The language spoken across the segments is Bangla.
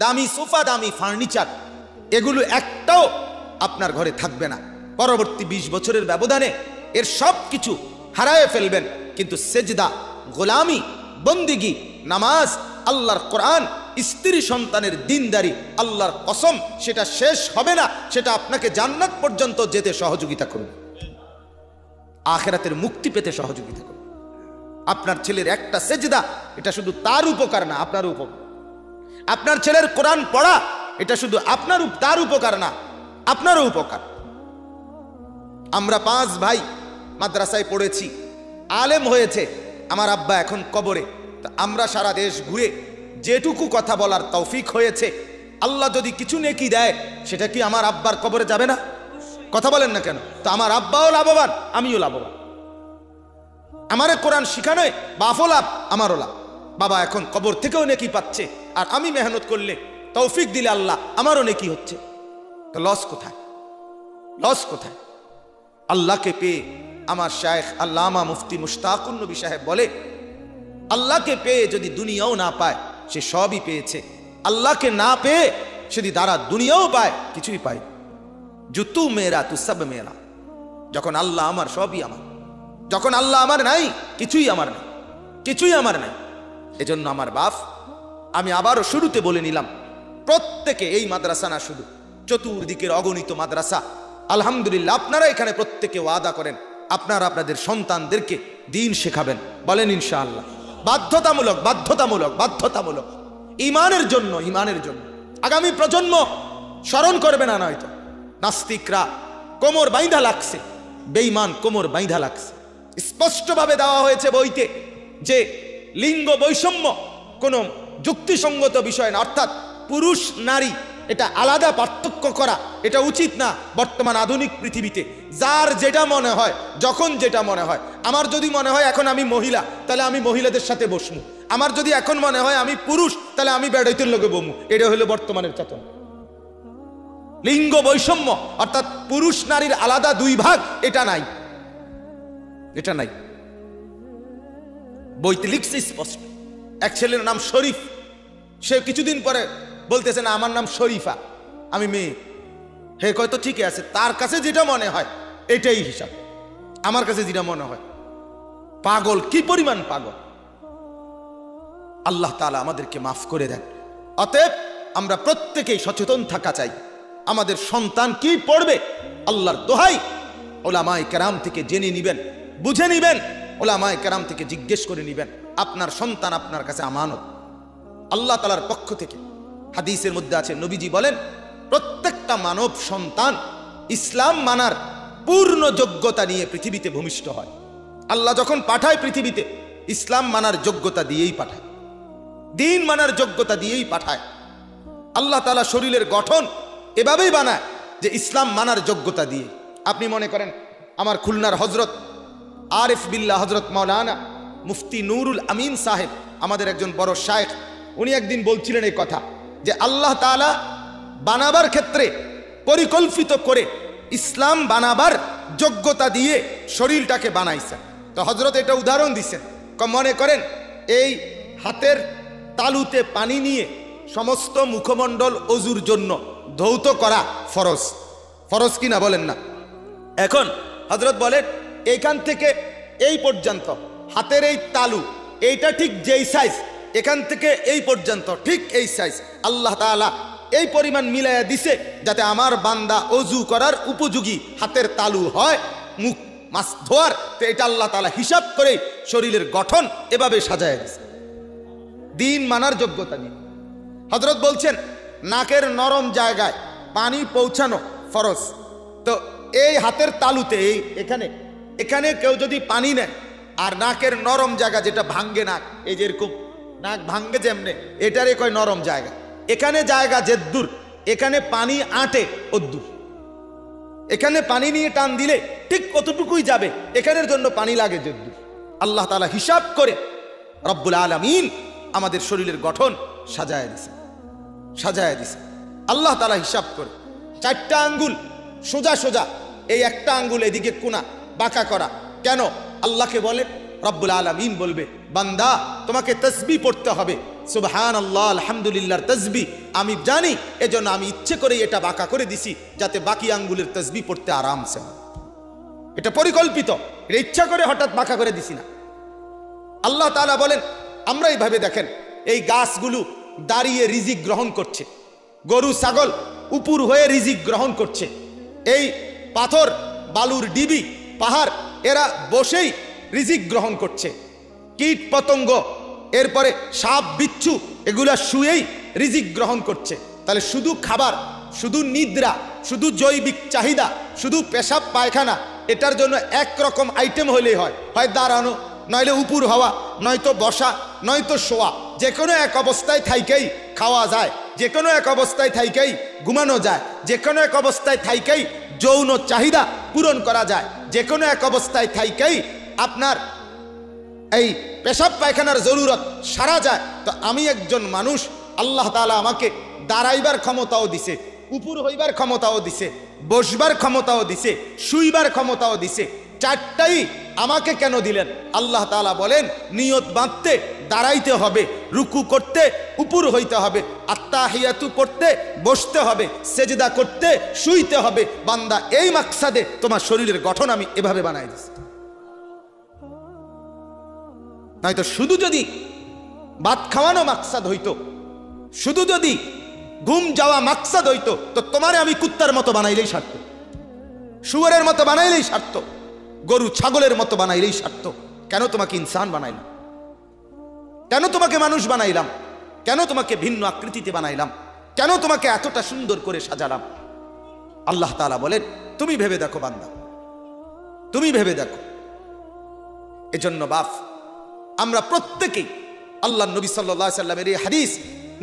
দামি সোফা, দামি ফার্নিচার, এগুলো একটাও আপনার ঘরে থাকবে না। পরবর্তী 20 বছরের ব্যবধানে এর সব কিছু হারায়ে ফেলবেন, কিন্তু সেজদা, গোলামি, বন্দিগি, নামাজ, আল্লাহর কোরআন, স্ত্রী সন্তানের দিনদারি, আল্লাহর কসম সেটা শেষ হবে না। সেটা আপনাকে জান্নাত পর্যন্ত যেতে সহযোগিতা করবে, আখিরাতের মুক্তি পেতে সহযোগিতা করবে। আপনার ছেলের একটা সেজদা, এটা শুধু তার উপকার না, আপনার উপকার। আপনার ছেলের কোরআন পড়া, এটা শুধু তার উপকার না, আপনারও উপকার। আমরা 5 ভাই মাদ্রাসায় পড়েছি, আলেম হয়েছে। আমার আব্বা এখন কবরে। তা আমরা সারা দেশ ঘুরে যেটুকু কথা বলার তৌফিক হয়েছে, আল্লাহ যদি কিছু নেকি দেয়, সেটা কি আমার আব্বার কবরে যাবে না? কথা বলেন না কেন? তো আমার আব্বাও লাভবান, আমিও লাভবান। আমারে কোরআন শিখানোয় বাপও লাভ, আমারও লাভ। বাবা এখন কবর থেকেও নেকি পাচ্ছে, আর আমি মেহনত করলে, তৌফিক দিলে আল্লাহ, আমারও নেকি হচ্ছে। তো লস কোথায়? লস কোথায়? আল্লাহকে পেয়ে আমার শায়েখ আল্লামা মুফতি মুশতাকুন নবী সাহেব বলে, আল্লাহকে পেয়ে যদি দুনিয়াও না পায়, সে সবই পেয়েছে। আল্লাহকে না পেয়ে যদি তারা দুনিয়াও পায়, কিছুই পায়। জুতু মেরা তু সব মেরা। যখন আল্লাহ আমার, সবই আমার। যখন আল্লাহ আমার নাই, কিছুই আমার নাই, কিছুই আমার নাই। এজন্য আমার বাপ, আমি আবারও শুরুতে বলে নিলাম, প্রত্যেকে, এই মাদ্রাসা না শুধু, চতুর্দিকের অগণিত মাদ্রাসা, আলহামদুলিল্লাহ আপনারা এখানে প্রত্যেকে ওয়াদা করেন আপনারা আপনাদের সন্তানদেরকে দ্বীন শেখাবেন। বলেন ইনশাআল্লাহ। বাধ্যতামূলক, বাধ্যতামূলক, বাধ্যতামূলক, ইমানের জন্য, ইমানের জন্য। আগামী প্রজন্ম স্মরণ করবে না, নয়তো নাস্তিকরা কোমর বাইন্ধা লাগছে, বেঈমান কোমর বাইন্ধা লাগছে। স্পষ্টভাবে দেওয়া হয়েছে বইতে যে লিঙ্গ বৈষম্য কোনো যুক্তিসঙ্গত বিষয় না, অর্থাৎ পুরুষ নারী এটা আলাদা পার্থক্য করা এটা উচিত না বর্তমান আধুনিক পৃথিবীতে। যার যেটা মনে হয়, যখন যেটা মনে হয়। আমার যদি মনে হয় এখন আমি মহিলা, তাহলে আমি মহিলাদের সাথে বসমু। আমার যদি এখন মনে হয় আমি পুরুষ, তাহলে আমি বেড়াইতের লোকে বমু। এটা হলো বর্তমানের চেতনা। লিঙ্গ বৈষম্য অর্থাৎ পুরুষ নারীর আলাদা 2 ভাগ, এটা নাই, এটা নাই। বইতে লিখছে স্পষ্ট। এক ছেলের নাম শরীফ, সে কিছুদিন পরে বলতেছে না আমার নাম শরীফা, আমি মেয়ে। হে কয়তো ঠিকই আছে, তার কাছে যেটা মনে হয় এটাই হিসাব, আমার কাছে যেটা মনে হয়। পাগল, কি পরিমাণ পাগল! আল্লাহ তাআলা আমাদেরকে মাফ করে দেন। অতএব আমরা প্রত্যেকেই সচেতন থাকা চাই। আমাদের সন্তান কি পড়বে, আল্লাহর দোহাই ওলামায়ে কেরাম থেকে জেনে নিবেন, বুঝে নিবেন, ওলামায়ে কেরাম থেকে জিজ্ঞেস করে নিবেন। আপনার সন্তান আপনার কাছে আমানত, আল্লাহ তাআলার পক্ষ থেকে। হাদিসের মধ্যে আছে, নবীজি বলেন, প্রত্যেকটা মানব সন্তান ইসলাম মানার পূর্ণ যোগ্যতা নিয়ে পৃথিবীতে ভূমিষ্ঠ হয়। আল্লাহ যখন পাঠায় পৃথিবীতে, ইসলাম মানার যোগ্যতা দিয়েই পাঠায়, দ্বীন মানার যোগ্যতা দিয়েই পাঠায়। আল্লাহ তাআলা শরীরের গঠন এভাবেই বানায় যে ইসলাম মানার যোগ্যতা দিয়ে। আপনি মনে করেন আমার খুলনার হজরত আরিফ বিল্লাহ হজরত মাওলানা মুফতি নুরুল আমিন সাহেব, আমাদের একজন বড় শায়েখ, উনি একদিন বলছিলেন এই কথা যে আল্লাহ তাআলা বানাবার ক্ষেত্রে পরিকল্পিত করে ইসলাম বানাবার যোগ্যতা দিয়ে শরীরটাকে বানাইছেন। তো হজরত এটা উদাহরণ দিচ্ছেন, মনে করেন এই হাতের তালুতে পানি নিয়ে সমস্ত মুখমণ্ডল অজুর জন্য ধৌত করা ফরজ, ফরজ কিনা বলেন না? এখন হজরত বলেন এইখান থেকে এই পর্যন্ত হাতের এই তালু, এইটা ঠিক যেই সাইজ, এখান থেকে এই পর্যন্ত ঠিক এই সাইজ আল্লাহ তাআলা এই পরিমাণ মিলাইয়া দিছে যাতে আমার বান্দা অজু করার উপযোগী হাতের তালু হয়, মুখ মাছ ধোয়ার। তো এটা আল্লাহ তাআলা হিসাব করে শরীরের গঠন এভাবে সাজায় দিছে দ্বীন মানার যোগ্যতা নিয়ে। হযরত বলছেন নাকের নরম জায়গায় পানি পৌঁছানো ফরজ। তো এই হাতের তালুতে এই এখানে এখানে কেউ যদি পানি নেয় আর নাকের নরম জায়গা যেটা ভাঙ্গে নাক, এই যেরকম নাক ভাঙ্গে যেমনে, এটারে কয় নরম জায়গা। এখানে জায়গা যেদ্দুর এখানে পানি আটে অদ্দুর, এখানে পানি নিয়ে টান দিলে ঠিক কতটুকুই যাবে, এখানের জন্য পানি লাগে যেদ্দুর। আল্লাহ তাআলা হিসাব করে রব্বুল আলামিন আমাদের শরীরের গঠন সাজায় দিছে, সাজায় দিছে আল্লাহ তাআলা হিসাব করে। 4টা আঙ্গুল সোজা সোজা, এই একটা আঙ্গুল এদিকে কোনা বাঁকা করা কেন? আল্লাহকে বলে রব্বুল আলামিন বলবে বান্দা তোমাকে তাসবিহ পড়তে হবে, সুবহানাল্লাহ আলহামদুলিল্লাহর তাসবিহ আমি জানি, এজন্য আমি ইচ্ছে করে এটা বাঁকা করে দিছি যাতে বাকি আঙ্গুলের তাসবিহ পড়তে আরামসে হয়। এটা পরিকল্পিত, এটা ইচ্ছা করে হঠাৎ বাঁকা করে দিছি না। আল্লাহ তাআলা বলেন, আমরা এইভাবে দেখেন, এই গাছগুলো দাঁড়িয়ে রিজিক গ্রহণ করছে, গরু ছাগল উপর হয়ে রিজিক গ্রহণ করছে, এই পাথর বালুর ডিবি পাহাড় এরা বসেই রিজিক গ্রহণ করছে, কীট পতঙ্গ এরপরে সাপ বিচ্ছু এগুলা শুয়েই রিজিক গ্রহণ করছে। তাহলে শুধু খাবার, শুধু নিদ্রা, শুধু জৈবিক চাহিদা, শুধু পেশাব পায়খানা, এটার জন্য একরকম আইটেম হলেই হয়, হয় দাঁড়ানো, নইলে উপর হওয়া, নয়তো বসা, নয়তো শোয়া। যে কোনো এক অবস্থায় থাইকেই খাওয়া যায়, যে কোনো এক অবস্থায় থাইকেই ঘুমানো যায়, যে কোনো এক অবস্থায় থাইকেই যৌন চাহিদা পূরণ করা যায়, যে কোনো এক অবস্থায় থাইকেই আপনার এই পেশাব পায়খানার জরুরত সারা যায়। তো আমি একজন মানুষ, আল্লাহ তাআলা আমাকে দাঁড়াইবার ক্ষমতাও দিছে, উপর হইবার ক্ষমতাও দিছে, বসবার ক্ষমতাও দিছে, শুইবার ক্ষমতাও দিছে। চারটাই আমাকে কেন দিলেন? আল্লাহ তাআলা বলেন, নিয়ত বাঁধতে দাঁড়াইতে হবে, রুকু করতে উপর হইতে হবে, আত্তাহিয়াতু পড়তে বসতে হবে, সেজদা করতে শুইতে হবে। বান্দা, এই মাকসাদে তোমার শরীরের গঠন আমি এভাবে বানাই দিছি। নয়তো শুধু যদি ভাত খাওয়ানো মাকসাদ হইতো, শুধু যদি ঘুম যাওয়া মাকসাদ হইতো, তো তোমারে আমি কুত্তার মতো বানাইলেই সারত, শুয়োরের মতো বানাইলেই সারত, গরু ছাগলের মতো বানাইলেই সারত। কেন তোমাকে ইনসান বানাইলাম? কেন তোমাকে মানুষ বানাইলাম? কেন তোমাকে ভিন্ন আকৃতিতে বানাইলাম? কেন তোমাকে এতটা সুন্দর করে সাজালাম? আল্লাহ তাআলা বলেন, তুমি ভেবে দেখো বান্দা, তুমি ভেবে দেখো। এজন্য বাপ, আমরা প্রত্যেকেই আল্লাহ নবী সাল্লাল্লাহু আলাইহি সাল্লামের এই হাদিস,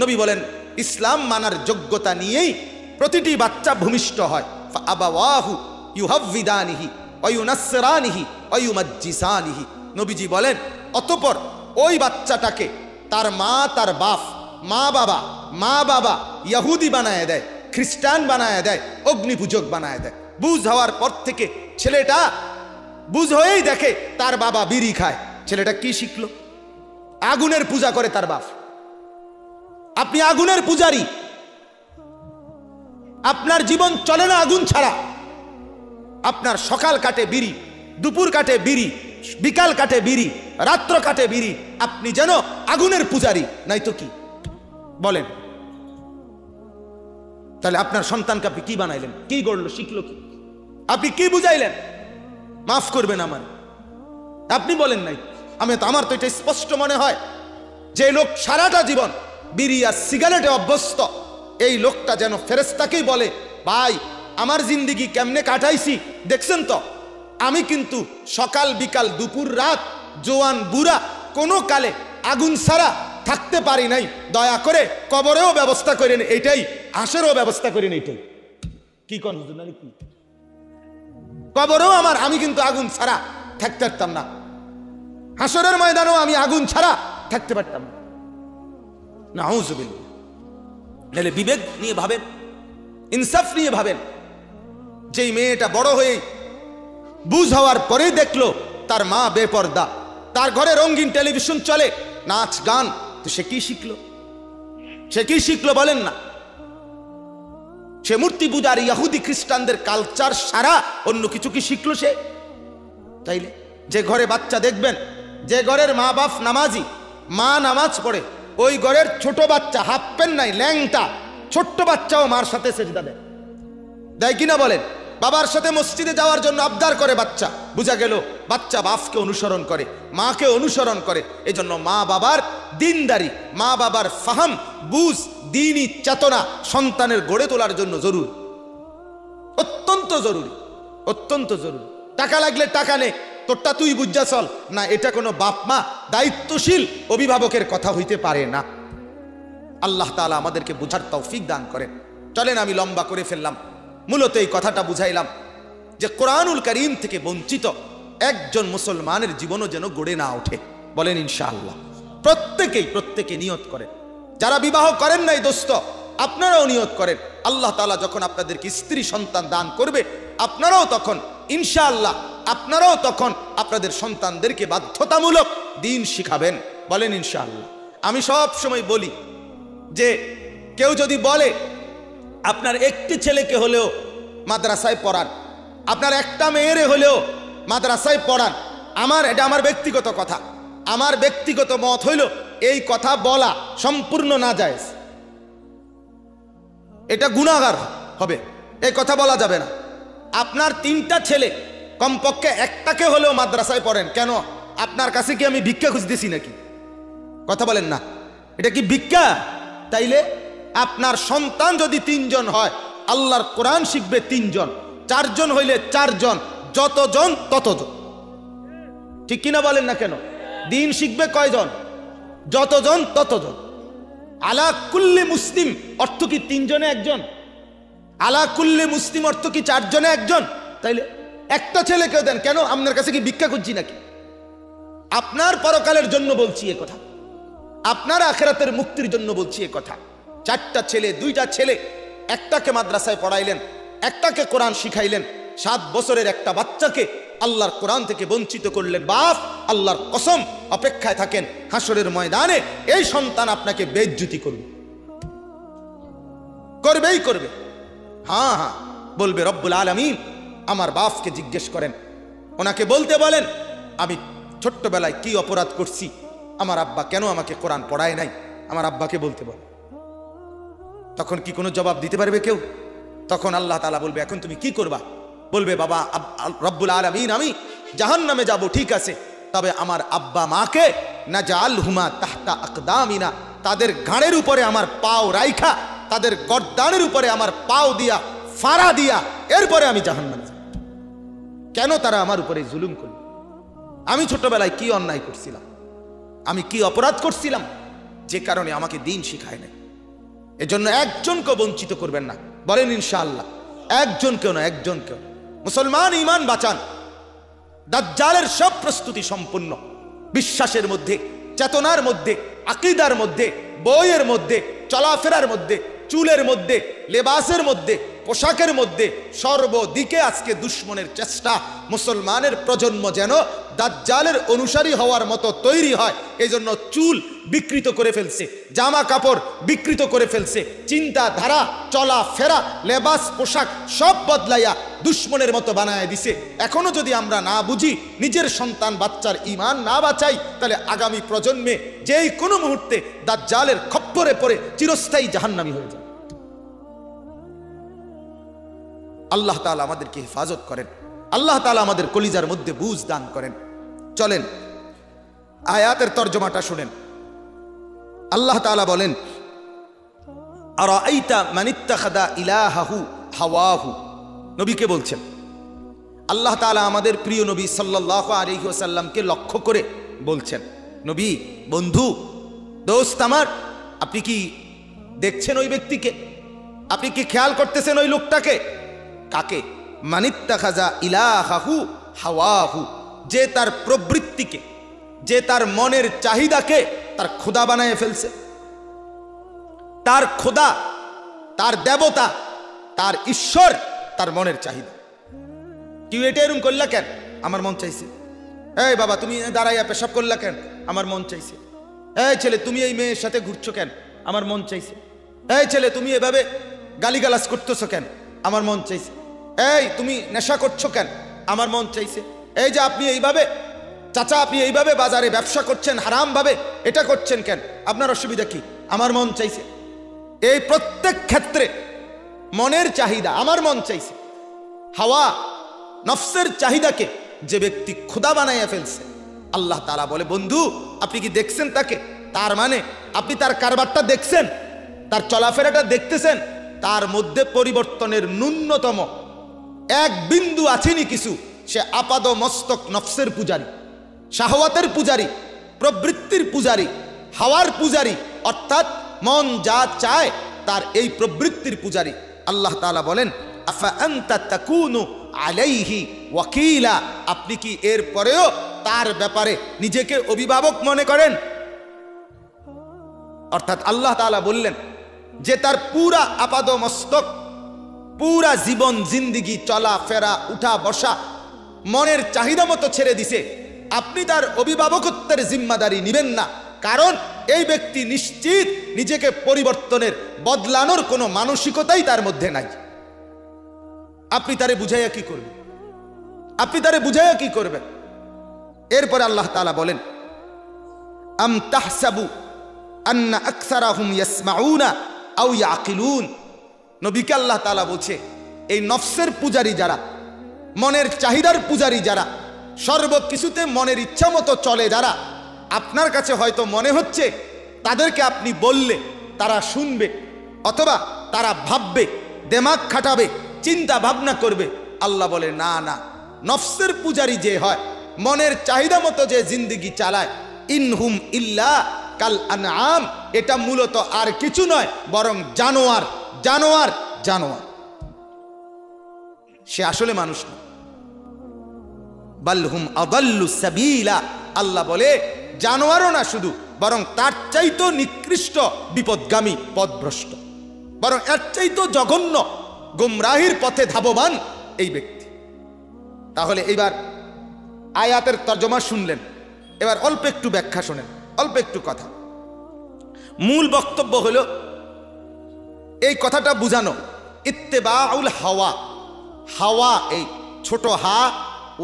নবী বলেন, ইসলাম মানার যোগ্যতা নিয়েই প্রতিটি বাচ্চা ভূমিষ্ঠ হয়। ফাআবাওয়াহু ইউহাব্বিদানিহি ওয়া ইউনাসসিরানিহি ওয়া ইউমাজ্জিসানিহি। নবীজি বলেন, অতঃপর ওই বাচ্চাটাকে তার মা, তার বাপ, মা বাবা ইহুদি বানায় দেয়, খ্রিস্টান বানায় দেয়, অগ্নিপূজক বানায় দেয়। বুঝ হওয়ার পর থেকে ছেলেটা বুঝ হয়েই দেখে তার বাবা বিড়ি খায়। ছেলেটা কি শিখলো? আগুনের পূজা করে তার বাপ। আপনি আগুনের পূজারী, আপনার জীবন চলে না আগুন ছাড়া। আপনার সকাল কাটে বিড়ি, দুপুর কাটে বিড়ি, বিকাল কাটে বিড়ি, রাত্র কাটে বিড়ি। আপনি যেন আগুনের পূজারী, নাই তো কি বলেন? তাহলে আপনার সন্তানকে আপনি কি বানাইলেন? কি গড়লো? শিখলো কি? আপনি কি বুঝাইলেন? মাফ করবেন আমার, আপনি বলেন নাই। আমার তো এটা স্পষ্ট মনে হয়, যে লোক সারাটা জীবন বিড়ি আর সিগারেটে অভ্যস্ত, এই লোকটা যেন ফেরেশতাকেই বলে, ভাই আমার জিন্দিগি কেমনে কাটাইছি দেখছেন তো? আমি কিন্তু সকাল বিকাল দুপুর রাত জোয়ান বুড়া কোনো কালে আগুন ছাড়া থাকতে পারি নাই। দয়া করে কবরেও ব্যবস্থা করেন এইটাই, হাসরেও ব্যবস্থা করেন এইটাই। কি কোন হুজুর? না কি কবরেও আমি কিন্তু আগুন ছাড়া থাকতে পারতাম না, হাসরের ময়দানেও আমি আগুন ছাড়া থাকতে পারতাম না। নাউযুবিল্লাহ। তাহলে বিবেক নিয়ে ভাবেন, ইনসাফ নিয়ে ভাবেন। যেই মেয়েটা বড় হয়ে বুঝ হওয়ার পরেই দেখলো তার মা বেপর্দা, তার ঘরে রঙিন টেলিভিশন চলে, নাচ গান, তো সে কি শিখলো? সে কি শিখলো বলেন না? সে মূর্তি পূজার ইহুদি খ্রিস্টানদের কালচার সারা, অন্য কিছু কি শিখলো সে? তাইলে যে ঘরে বাচ্চা দেখবেন, যে ঘরের মা বাপ নামাজি, মা নামাজ পড়ে, ওই ঘরের ছোট বাচ্চা হাফ প্যান্ট নাই, ল্যাংটা ছোট্ট বাচ্চাও মার সাথে সেজদা দেয়, দেয় কিনা বলেন? বাবার সাথে মসজিদে যাওয়ার জন্য আবদার করে বাচ্চা। বুঝা গেল বাচ্চা বাপকে অনুসরণ করে, মাকে অনুসরণ করে। এজন্য মা বাবার দিনদারি, মা বাবার ফাহাম, বুঝ, দ্বীনি চেতনা সন্তানের গড়ে তোলার জন্য জরুরি, অত্যন্ত জরুরি, অত্যন্ত জরুরি। টাকা লাগলে টাকা নে, তোরটা তুই বুঝা চল না, এটা কোনো বাপ মা দায়িত্বশীল অভিভাবকের কথা হইতে পারে না। আল্লাহ তাআলা আমাদেরকে বুঝার তৌফিক দান করেন। চলেন, আমি লম্বা করে ফেললাম। মূলত এই কথাটা বুঝাইলাম যে কোরআনুল কারীম থেকে বঞ্চিত একজন মুসলমানের জীবনও যেন গড়ে না ওঠে। বলেন ইনশাআল্লাহ। প্রত্যেকে নিয়ত করেন। যারা বিবাহ করেন নাই দোস্ত, আপনারাও নিয়ত করেন। আল্লাহ তাআলা যখন আপনাদেরকে স্ত্রী সন্তান দান করবে, আপনারাও তখন ইনশাআল্লাহ আপনাদের সন্তানদেরকে বাধ্যতামূলক দ্বীন শিখাবেন। বলেন ইনশাআল্লাহ। আমি সব সময় বলি যে কেউ যদি বলে আপনার একটি ছেলেকে হলেও মাদ্রাসায় পড়ান, আপনার একটা মেয়েরে হলেও মাদ্রাসায় পড়ান, এটা আমার ব্যক্তিগত কথা, আমার ব্যক্তিগত মত হইল এই কথা বলা সম্পূর্ণ নাজায়েজ, এটা গুনাহগার হবে, এই কথা বলা যাবে না। আপনার 3টা ছেলে, কমপক্ষে একটাকে হলেও মাদ্রাসায় পড়েন। কেন? আপনার কাছে কি আমি ভিক্ষা খুঁজতেছি নাকি? কথা বলেন না, এটা কি ভিক্ষা? তাইলে আপনার সন্তান যদি 3 জন হয়, আল্লাহর কোরআন শিখবে 3 জন, 4 জন হইলে 4 জন, যতজন ততজন। ঠিক কিনা বলেন না কেন? দিন শিখবে কয়জন? যতজন ততজন। আলা কুল্লি মুসলিম অর্থ কি 3 জনে 1 জন? আলা কুল্লি মুসলিম অর্থ কি 4 জনে 1 জন? তাইলে একটা ছেলেকেও দেন। কেন? আপনার কাছে কি ভিক্ষা খুঁজছি নাকি? আপনার পরকালের জন্য বলছি এ কথা, আপনার আখিরাতের মুক্তির জন্য বলছি এ কথা। 4টা ছেলে, 2টা ছেলে, একটাকে মাদ্রাসায় পড়াইলেন, একটাকে কোরআন শিখাইলেন, 7 বছরের একটা বাচ্চাকে আল্লাহর কোরআন থেকে বঞ্চিত করলেন। বাপ, আল্লাহর কসম, অপেক্ষায় থাকেন হাসরের ময়দানে এই সন্তান আপনাকে বেইজ্জতি করবে, করবেই করবে। হ্যাঁ হ্যাঁ বলবে, রব্বুল আলামিন আমার বাপকে জিজ্ঞেস করেন, ওনাকে বলতে বলেন আমি ছোট্টবেলায় কি অপরাধ করছি, আমার আব্বা কেন আমাকে কোরআন পড়ায় নাই, আমার আব্বাকে বলতে বল। তখন কি কোনো জবাব দিতে পারবে কেউ? তখন আল্লাহ তাআলা বলবে, এখন তুমি কি করবা? বলবে, বাবা রব্বুল আলামিন আমি জাহান্নামে যাব, ঠিক আছে, তবে আমার আব্বা মাকে নাজআলহুমা তাহতা আকদামিনা, তাদের ঘাড়ের উপরে আমার পাও রাইখা, তাদের গর্দানের উপরে আমার পাও দিয়া ফাড়া দিয়া এরপরে আমি জাহান্নামে যাব। কেন তারা আমার উপরে জুলুম করল? আমি ছোটবেলায় কি অন্যায় করছিলাম, আমি কি অপরাধ করছিলাম যে কারণে আমাকে দিন শিখায় নাই? এজন্য একজনকে বঞ্চিত করবেন না, বলেন ইনশাআল্লাহ। একজনকেও না, একজনকেও। মুসলমান ঈমান বাঁচান। দাজ্জালের সব প্রস্তুতি সম্পূর্ণ, বিশ্বাসের মধ্যে, চেতনার মধ্যে, আকীদার মধ্যে, বইয়ের মধ্যে, চলাফেরার মধ্যে, চুলের মধ্যে, লেবাসের মধ্যে, পোশাকের মধ্যে, সর্বদিকে আজকে দুশ্মনের চেষ্টা মুসলমানের প্রজন্ম যেন দাজ্জালের অনুসারী হওয়ার মতো তৈরি হয়। এই জন্য চুল বিকৃত করে ফেলছে, জামা কাপড় বিকৃত করে ফেলছে, চিন্তাধারা, চলাফেরা, লেবাস, পোশাক সব বদলাইয়া দুশ্মনের মতো বানায় দিছে। এখনো যদি আমরা না বুঝি, নিজের সন্তান বাচ্চার ঈমান না বাঁচাই, তাহলে আগামী প্রজন্মে যেই কোনো মুহূর্তে দাজ্জালের খপ্পরে পড়ে চিরস্থায়ী জাহান্নামী হয়ে যায়। আল্লাহ তাআলা আমাদেরকে হেফাজত করেন, আল্লাহ তাআলা আমাদের কলিজার মধ্যে বুঝ দান করেন। চলেন আয়াতের তর্জমাটা শুনেন। আল্লাহ তাআলা বলেন, আরাআইতা মান ইত্তাখাযা ইলাহাহু হাওয়াহু। নবীকে বলছেন, আল্লাহ তাআলা আমাদের প্রিয় নবী সাল্লাল্লাহু আলাইহি ওয়াসাল্লামকে লক্ষ্য করে বলছেন, নবী, বন্ধু, দোস্ত আমার, আপনি কি দেখছেন ওই ব্যক্তিকে? আপনি কি খেয়াল করতেছেন ওই লোকটাকে? কাকে? মান ইত্তাখাযা ইলাহাহু হাওয়াহু, যে তার প্রবৃত্তিকে, যে তার মনের চাহিদাকে তার খোদা বানায় ফেলছে। তার খোদা, তার দেবতা, তার ঈশ্বর তার মনের চাহিদা। তুই এটা এরকম করলা কেন? আমার মন চাইছে। এই বাবা, তুমি দাঁড়াইয়া পেশাব করলা কেন? আমার মন চাইছে। এই ছেলে, তুমি এই মেয়ের সাথে ঘুরছো কেন? আমার মন চাইছে। এই ছেলে, তুমি এভাবে গালিগালাজ করতেছো কেন? আমার মন চাইছে। এই তুমি নেশা করছো কেন? আমার মন চাইছে। এই যে আপনি এইভাবে, চাচা আপনি এইভাবে বাজারে ব্যবসা করছেন হারাম ভাবে, এটা করছেন কেন? আপনার অসুবিধা কি? আমার মন চাইছে। এই প্রত্যেক ক্ষেত্রে মনের চাহিদা, আমার মন চাইছে। হাওয়া, নফসের চাহিদাকে যে ব্যক্তি খোদা বানাইয়া ফেলছে, আল্লাহ তাআলা বলে, বন্ধু আপনি কি দেখছেন তাকে? তার মানে আপনি তার কারবারটা দেখছেন, তার চলাফেরাটা দেখতেছেন, তার মধ্যে পরিবর্তনের ন্যূনতম এক বিন্দু আছেনি কিছু। সে আপাদ মস্তক নফসের পূজারী, শাহওয়াতের পূজারী, প্রবৃত্তির পূজারী, হাওয়ার পূজারী, অর্থাৎ মন যা চায় তার এই প্রবৃত্তির পূজারী। আল্লাহ তাআলা বলেন, আফা আনতা তাকুনু আলাইহি ওয়াকিলা, আপনি কি এর পরেও তার ব্যাপারে নিজেকে অভিভাবক মনে করেন? অর্থাৎ আল্লাহ তাআলা বললেন যে তার পুরা আপাদ মস্তক, পুরা জীবন জিন্দিগি, চলা ফেরা, উঠা বসা মনের চাহিদা মতো ছেড়ে দিছে, আপনি তার অভিভাবকত্বের জিম্মাদারি নিবেন না। কারণ এই ব্যক্তি নিশ্চিত নিজেকে পরিবর্তনের, বদলানোর কোনো মানসিকতাই তার মধ্যে নাই। আপনি তারে বুঝাইয়া কি করবেন? আপনি তারে বুঝাইয়া কি করবেন? এরপরে আল্লাহ তাআলা বলেন, আম তাহসাবু আন্না আকসারাহুম ইয়াসমাউনা আও ইয়াকিলুন। নবীকে আল্লাহ তাআলা বলছে, এই নফসের পূজারী যারা, মনের চাহিদার পূজারী যারা, সর্বকিছুতে মনের ইচ্ছা মতো চলে যারা, আপনার কাছে হয়তো মনে হচ্ছে তাদেরকে আপনি বললে তারা শুনবে, অথবা তারা ভাববে, দিমাগ খাটাবে, চিন্তা ভাবনা করবে। আল্লাহ বলে, না না, নফসের পূজারী যে হয়, মনের চাহিদা মতো যে জিন্দেগি চালায়, ইনহুম ইল্লা কাল আনআম, এটা মূলত আর কিছু নয় বরং জানোয়ার, জানোয়ার, জানোয়ার। সে আসলে মানুষ না। বালহুম আদাল্লু সাবিলা, আল্লাহ বলে জানোয়ারও না শুধু, বরং তার চাইতো নিকৃষ্ট বিপদগামী, পথভ্রষ্ট, বরং এর চাইতো জঘন্য গুমরাহির পথে ধাবমান এই ব্যক্তি। তাহলে এবার আয়াতের তর্জমা শুনলেন, এবার অল্প একটু ব্যাখ্যা শোনেন, অল্প একটু কথা। মূল বক্তব্য হলো এই কথাটা বুঝানো, ইত্তেবাউল হাওয়া। হাওয়া, এই ছোট হা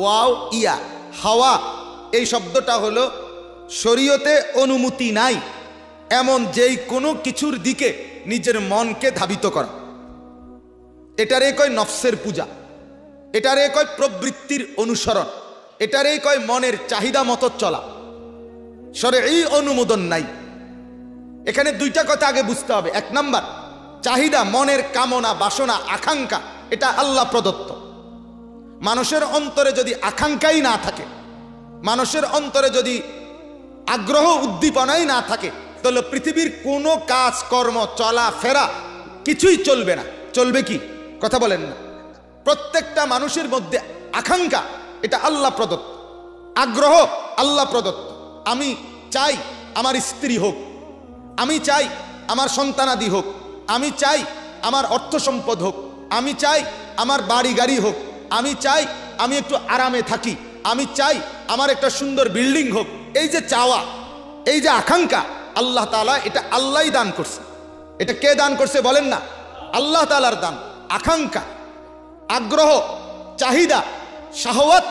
ওয়াও ইয়া, হাওয়া এই শব্দটা হলো শরীয়তে অনুমতি নাই এমন যেই কোনো কিছুর দিকে নিজের মনকে ধাবিত করা। এটারে কয় নফসের পূজা, এটারে কয় প্রবৃত্তির অনুসরণ, এটারে কয় মনের চাহিদা মতো চলা। শরঈ অনুমোদন নাই। এখানে দুইটা কথা আগে বুঝতে হবে। এক নাম্বার, চাহিদা, মনের কামনা, বাসনা, আকাঙ্ক্ষা, এটা আল্লাহ প্রদত্ত। মানুষের অন্তরে যদি আকাঙ্ক্ষাই না থাকে, মানুষের অন্তরে যদি আগ্রহ উদ্দীপনাই না থাকে, তাহলে পৃথিবীর কোনো কাজ কর্ম, চলা ফেরা কিছুই চলবে না। চলবে কি? কথা বলেন না। প্রত্যেকটা মানুষের মধ্যে আকাঙ্ক্ষা, এটা আল্লাহ প্রদত্ত। আগ্রহ আল্লাহ প্রদত্ত। আমি চাই আমার স্ত্রী হোক, আমি চাই আমার সন্তানাদি হোক, আমি চাই আমার অর্থ সম্পদ হোক, আমি চাই আমার বাড়ি গাড়ি হোক, আমি চাই আমি একটু আরামে থাকি, আমি চাই আমার একটা সুন্দর বিল্ডিং হোক। এই যে চাওয়া, এই যে আকাঙ্ক্ষা, আল্লাহ তাআলা এটা আল্লাহই দান করছে। এটা কে দান করছে বলেন না? আল্লাহ তাআলার দান। আকাঙ্ক্ষা, আগ্রহ, চাহিদা, শাহওয়াত।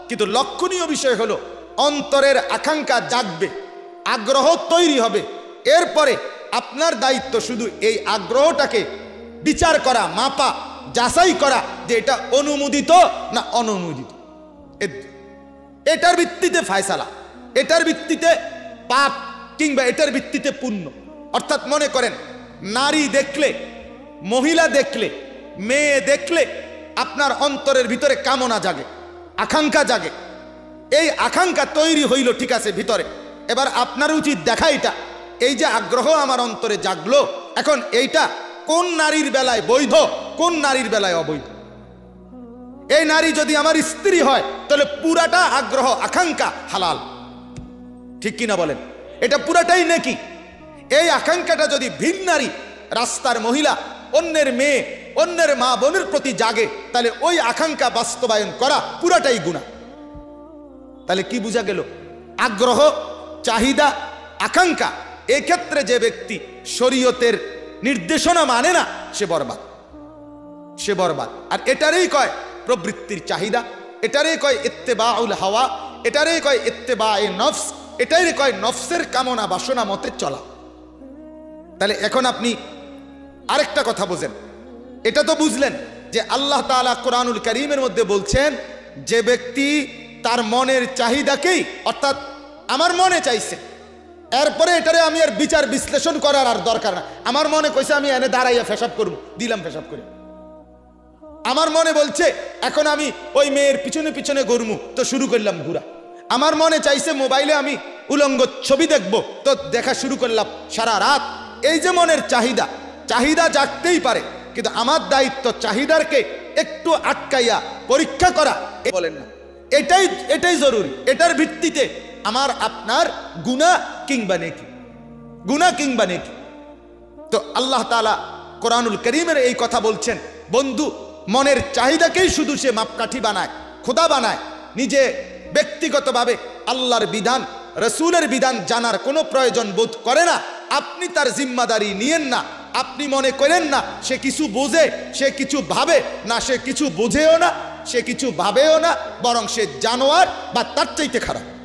কিন্তু লক্ষণীয় বিষয় হলো অন্তরের আকাঙ্ক্ষা জাগবে, আগ্রহ তৈরি হবে। এরপরে আপনার দায়িত্ব শুধু এই আগ্রহটাকে বিচার করা, মাপা, যাচাই করা যে এটা অনুমোদিত না অনুমোদিত। এটার ভিত্তিতে ফায়সালা, এটার ভিত্তিতে পাপ কিংবা এটার ভিত্তিতে পুণ্য। অর্থাৎ মনে করেন, নারী দেখলে, মহিলা দেখলে, মেয়ে দেখলে আপনার অন্তরের ভিতরে কামনা জাগে, আকাঙ্ক্ষা জাগে। এই আকাঙ্ক্ষা তৈরি হইল, ঠিক আছে, ভিতরে। এবার আপনার উচিত দেখা এটা, এই যে আগ্রহ আমার অন্তরে জাগলো, এখন এইটা কোন নারীর বেলায় বৈধ, কোন নারীর বেলায় অবৈধ। এই নারী যদি আমার স্ত্রী হয়, তাহলে পুরাটা আগ্রহ, আকাঙ্ক্ষা হালাল, ঠিক কিনা বলেন? এটা পুরাটাই নেকি। এই আকাঙ্ক্ষাটা যদি ভিন নারী, রাস্তার মহিলা, অন্যের মেয়ে, অন্যের মা বোনের প্রতি জাগে, তাহলে ওই আকাঙ্ক্ষা বাস্তবায়ন করা পুরাটাই গুনাহ। তাহলে কি বোঝা গেল? আগ্রহ, চাহিদা, আকাঙ্ক্ষা, এক্ষেত্রে যে ব্যক্তি শরীয়তের নির্দেশনা মানে না, সে বরবাদ, সে বরবাদ। আর এটারই কয় প্রবৃত্তির চাহিদা, এটারই কয় ইত্তেবাউল হাওয়া, এটারই কয় ইত্তেবায়ে নফস, এটাই কয় নফসের কামনা বাসনা মতে চলা। তাহলে এখন আপনি আরেকটা কথা বোঝেন। এটা তো বুঝলেন যে আল্লাহ তাআলা কোরআনুল কারীমের মধ্যে বলছেন, যে ব্যক্তি তার মনের চাহিদাকেই, অর্থাৎ আমার মনে চাইছে, এরপরে এটারে আমি আর বিচার বিশ্লেষণ করার আর দরকার না। আমার মনে কইছে আমি এনে দাঁড়াইয়া পেশাব করব, দিলাম পেশাব করে। আমার মনে বলছে এখন আমি ওই মেয়ের পিছনে পিছনে ঘুরমু, তো শুরু করলাম ঘুরা। আমার মনে চাইছে মোবাইলে আমি উলঙ্গ ছবি দেখব, তো দেখা শুরু করলাম সারা রাত। এই যে মনের চাহিদা, চাহিদা জাগতেই পারে, কিন্তু আমার দায়িত্ব চাহিদারকে একটু আটকাইয়া পরীক্ষা করা, বলেন না? এটাই জরুরি। এটার ভিত্তিতে আমার আপনার গুনাহ কিংবা নেকি, গুনাহ কিংবা নেকি। তো আল্লাহ তাআলা কোরআনুল কারীমের এই কথা বলছেন, বন্ধু মনের চাহিদাকেই শুধু সে মাপকাঠি বানায়, খোদা বানায়, নিজে ব্যক্তিগতভাবে আল্লাহর বিধান, রসুলের বিধান জানার কোনো প্রয়োজন বোধ করে না, আপনি তার জিম্মাদারি নিয়েন না। আপনি মনে করেন না সে কিছু বোঝে, সে কিছু ভাবে না, সে কিছু বোঝেও না, সে কিছু ভাবেও না, বরং সে জানোয়ার বা তার চাইতে খারাপ।